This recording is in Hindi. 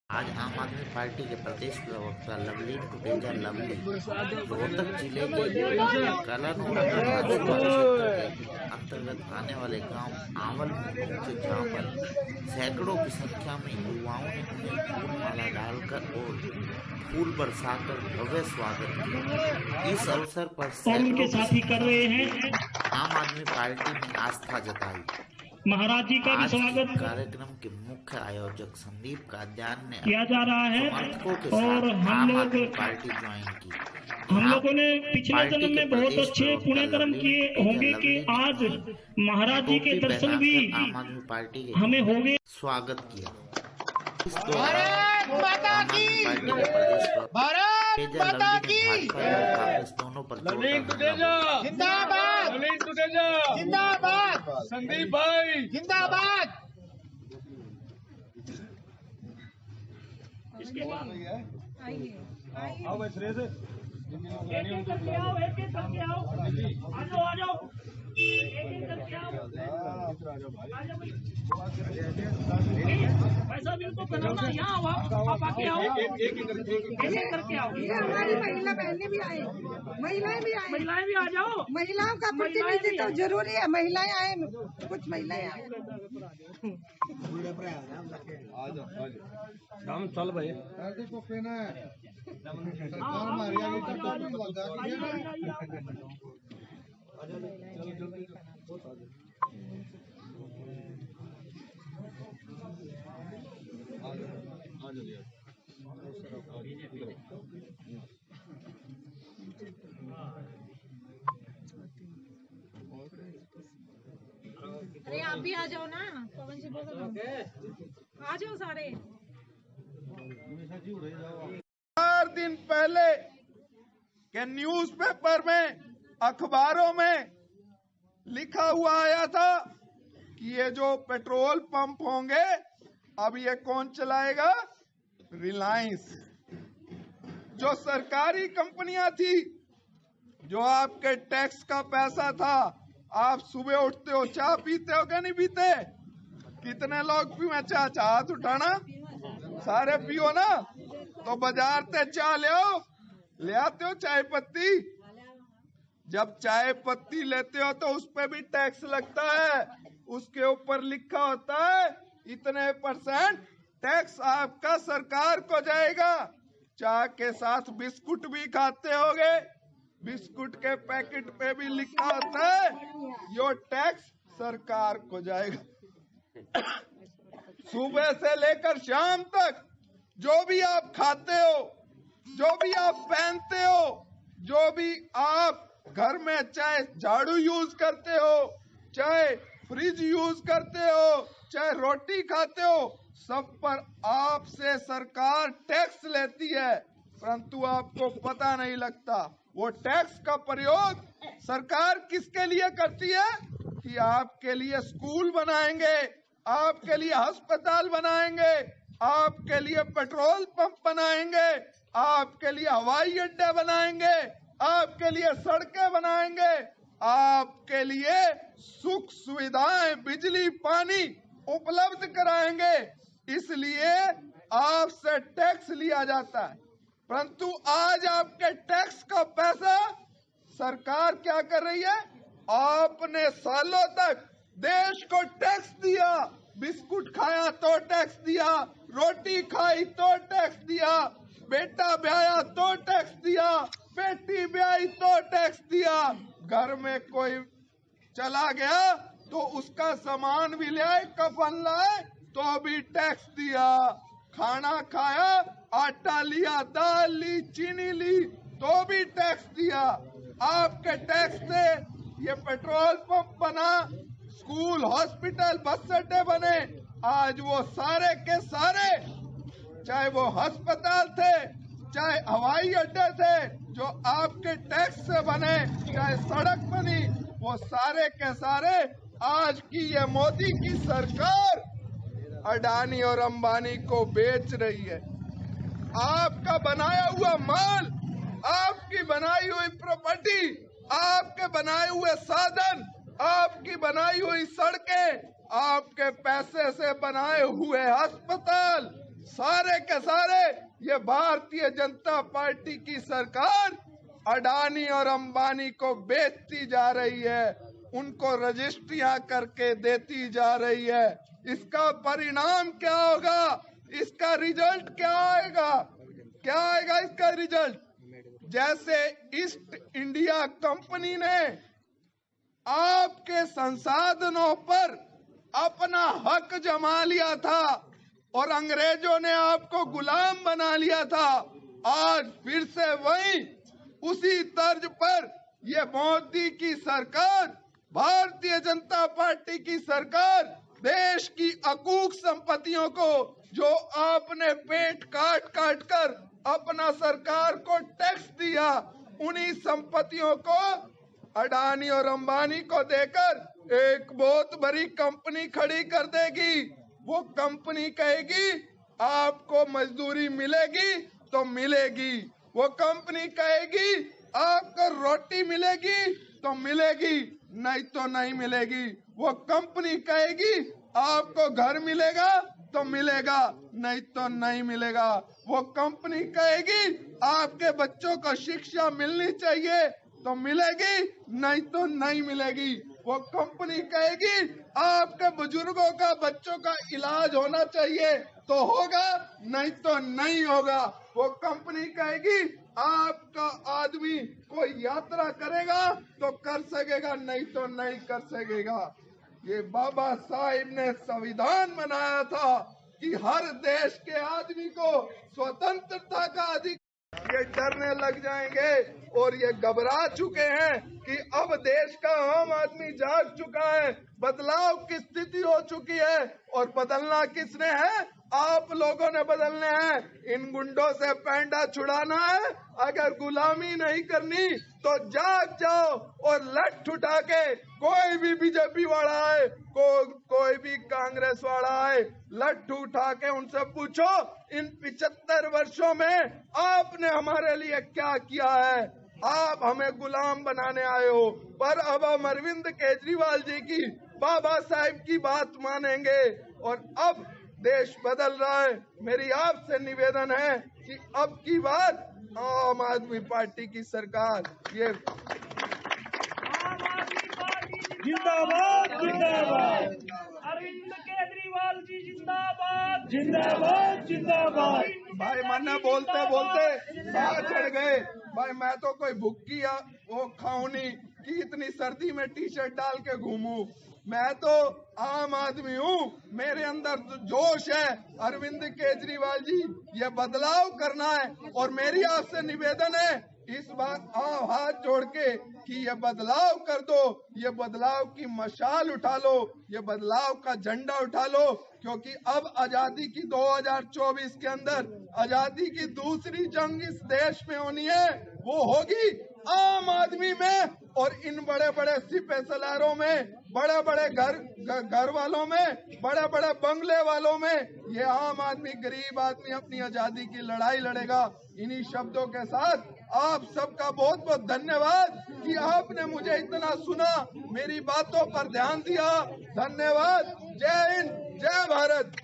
आज आम आदमी पार्टी के प्रदेश प्रवक्ता लवलीन कुटेजा लवली रोहतक जिले के कलन विधानसभा क्षेत्र के अंतर्गत आने वाले गांव आंवल में पहुंचे, जहां पर सैकड़ों की संख्या में युवाओं ने उन्हें फूलमाला डालकर और फूल बरसाकर भव्य स्वागत किया। इस अवसर पर उनके साथी कर रहे हैं। आम आदमी पार्टी ने आस्था जताई। महाराज जी का भी स्वागत कार्यक्रम के मुख्य आयोजक संदीप काद्यान ने किया जा रहा है और हम लोग पार्टी ज्वाइन की। हम लोगों ने पिछले जन्म में बहुत अच्छे पुण्य कर्म किए होंगे कि आज महाराज जी के दर्शन भी आम आदमी पार्टी के हमें हो गए। स्वागत किया। भारत माता की, भारत माता की, कांग्रेस दोनों पर जिंदाबाद, जिंदाबाद, संदीप भाई जिंदाबाद। इसके बाद आओ भाई श्रेय से एक करके आओ, एक एक करके आओ, आ जाओ आ जाओ, एक एक करके आओ, आ जाओ भाई साहब, इनको बनाना यहाँ आप आके आओ, एक एक करके आओ। ये हमारी महिला बहनें भी आए, महिलाएं भी आए, महिलाएं भी आ जाओ। महिलाओं का प्रतिनिधित्व जरूरी है। महिलाएं आए, कुछ महिलाएं आए। हम चल भाई अरे आप भी आ जाओ ना, पवन जी बोलो आ जाओ सारे। 4 दिन पहले के न्यूज़पेपर में, अखबारों में लिखा हुआ आया था कि ये जो पेट्रोल पंप होंगे अब ये कौन चलाएगा? रिलायंस। जो सरकारी कंपनियां थी, जो आपके टैक्स का पैसा था, आप सुबह उठते हो, चाय पीते हो क्या नहीं पीते? कितने लोग पीवे चाय? हाथ उठाना, सारे पियो ना। तो बाजार से चाय ले आते हो चाय पत्ती। जब चाय पत्ती लेते हो तो उस पे भी टैक्स लगता है। उसके ऊपर लिखा होता है इतने % टैक्स आपका सरकार को जाएगा। चाय के साथ बिस्कुट भी खाते होगे, बिस्कुट के पैकेट पे भी लिखा होता है यो टैक्स सरकार को जाएगा। सुबह से लेकर शाम तक जो भी आप खाते हो, जो भी आप पहनते हो, जो भी आप घर में चाहे झाड़ू यूज करते हो, चाहे फ्रिज यूज करते हो, चाहे रोटी खाते हो, सब पर आपसे सरकार टैक्स लेती है, परंतु आपको पता नहीं लगता। वो टैक्स का प्रयोग सरकार किसके लिए करती है? कि आपके लिए स्कूल बनाएंगे, आपके लिए अस्पताल बनाएंगे, आपके लिए पेट्रोल पंप बनाएंगे, आपके लिए हवाई अड्डे बनाएंगे, आपके लिए सड़कें बनाएंगे, आपके लिए सुख सुविधाएं, बिजली, पानी उपलब्ध कराएंगे। इसलिए आपसे टैक्स लिया जाता है। परंतु आज आपके टैक्स का पैसा सरकार क्या कर रही है? आपने सालों तक देश को टैक्स दिया, बिस्कुट खाया तो टैक्स दिया, रोटी खाई तो टैक्स दिया, बेटा ब्याया तो टैक्स दिया, बेटी ब्याई तो टैक्स दिया, घर में कोई चला गया तो उसका सामान भी ले आए, कफन लाए तो भी टैक्स दिया, खाना खाया, आटा लिया, दाल ली, चीनी ली तो भी टैक्स दिया। आपके टैक्स से ये पेट्रोल पंप बना, स्कूल, हॉस्पिटल, बस अड्डे बने। आज वो सारे के सारे, चाहे वो अस्पताल थे, चाहे हवाई अड्डे थे, जो आपके टैक्स से बने, चाहे सड़क बनी, वो सारे के सारे आज की ये मोदी की सरकार अडानी और अंबानी को बेच रही है। आपका बनाया हुआ माल, आपकी बनाई हुई प्रॉपर्टी, आपके बनाए हुए साधन, आपकी बनाई हुई सड़कें, आपके पैसे से बनाए हुए अस्पताल सारे के सारे ये भारतीय जनता पार्टी की सरकार अडानी और अंबानी को बेचती जा रही है, उनको रजिस्ट्रियां करके देती जा रही है। इसका परिणाम क्या होगा? इसका रिजल्ट क्या आएगा? क्या आएगा इसका रिजल्ट? जैसे ईस्ट इंडिया कंपनी ने आपके संसाधनों पर अपना हक जमा लिया था और अंग्रेजों ने आपको गुलाम बना लिया था, आज फिर से वही उसी तर्ज पर ये मोदी की सरकार, भारतीय जनता पार्टी की सरकार देश की अकूक संपत्तियों को जो आपने पेट काट काट कर अपना सरकार को टैक्स दिया, उन्हीं संपत्तियों को अडानी और अंबानी को देकर एक बहुत बड़ी कंपनी खड़ी कर देगी। वो कंपनी कहेगी आपको मजदूरी मिलेगी तो मिलेगी, वो कंपनी कहेगी आपको रोटी मिलेगी तो मिलेगी, नहीं तो नहीं मिलेगी। वो कंपनी कहेगी आपको घर मिलेगा तो मिलेगा, नहीं तो नहीं मिलेगा। वो कंपनी कहेगी आपके बच्चों को शिक्षा मिलनी चाहिए तो मिलेगी, नहीं तो नहीं मिलेगी। वो कंपनी कहेगी आपके बुजुर्गों का, बच्चों का इलाज होना चाहिए तो होगा, नहीं तो नहीं होगा। वो कंपनी कहेगी आपका आदमी कोई यात्रा करेगा तो कर सकेगा, नहीं तो नहीं कर सकेगा। ये बाबा साहिब ने संविधान बनाया था कि हर देश के आदमी को स्वतंत्रता का अधिकार। ये डरने लग जाएंगे और ये घबरा चुके हैं कि अब देश का आम आदमी जाग चुका है, बदलाव की स्थिति हो चुकी है। और बदलना किसने है? आप लोगों ने बदलने हैं। इन गुंडों से पैंडा छुड़ाना है। अगर गुलामी नहीं करनी तो जाग जाओ और लठ उठा के कोई भी बीजेपी वाला है, कोई भी कांग्रेस वाला है, लठ उठा के उनसे पूछो इन 75 वर्षों में आपने हमारे लिए क्या किया है। आप हमें गुलाम बनाने आए हो, पर अब हम अरविंद केजरीवाल जी की, बाबा साहिब की बात मानेंगे और अब देश बदल रहा है। मेरी आपसे निवेदन है कि अब की बात आम आदमी पार्टी की सरकार, ये आम आदमी पार्टी जिंदाबाद जिंदाबाद अरविंद केजरीवाल जी जिंदाबाद जिंदाबाद जिंदाबाद। भाई मन्ना बोलते बोलते बाहर चढ़ गए। भाई मैं तो कोई भुक्की या वो खाऊं नहीं कि इतनी सर्दी में टी शर्ट डाल के घूमूं। मैं तो आम आदमी हूँ, मेरे अंदर तो जोश है। अरविंद केजरीवाल जी, ये बदलाव करना है और मेरी आपसे निवेदन है इस बार हाथ जोड़ के कि ये बदलाव कर दो, ये बदलाव की मशाल उठा लो, ये बदलाव का झंडा उठा लो, क्योंकि अब आजादी की 2024 के अंदर आजादी की दूसरी जंग इस देश में होनी है। वो होगी आम आदमी में और इन बड़े बड़े सिपह सलारों में, बड़े बड़े घर वालों में, बड़े बड़े बंगले वालों में। ये आम आदमी, गरीब आदमी अपनी आजादी की लड़ाई लड़ेगा। इन्हीं शब्दों के साथ आप सबका बहुत बहुत धन्यवाद कि आपने मुझे इतना सुना, मेरी बातों पर ध्यान दिया। धन्यवाद। जय हिंद, जय भारत।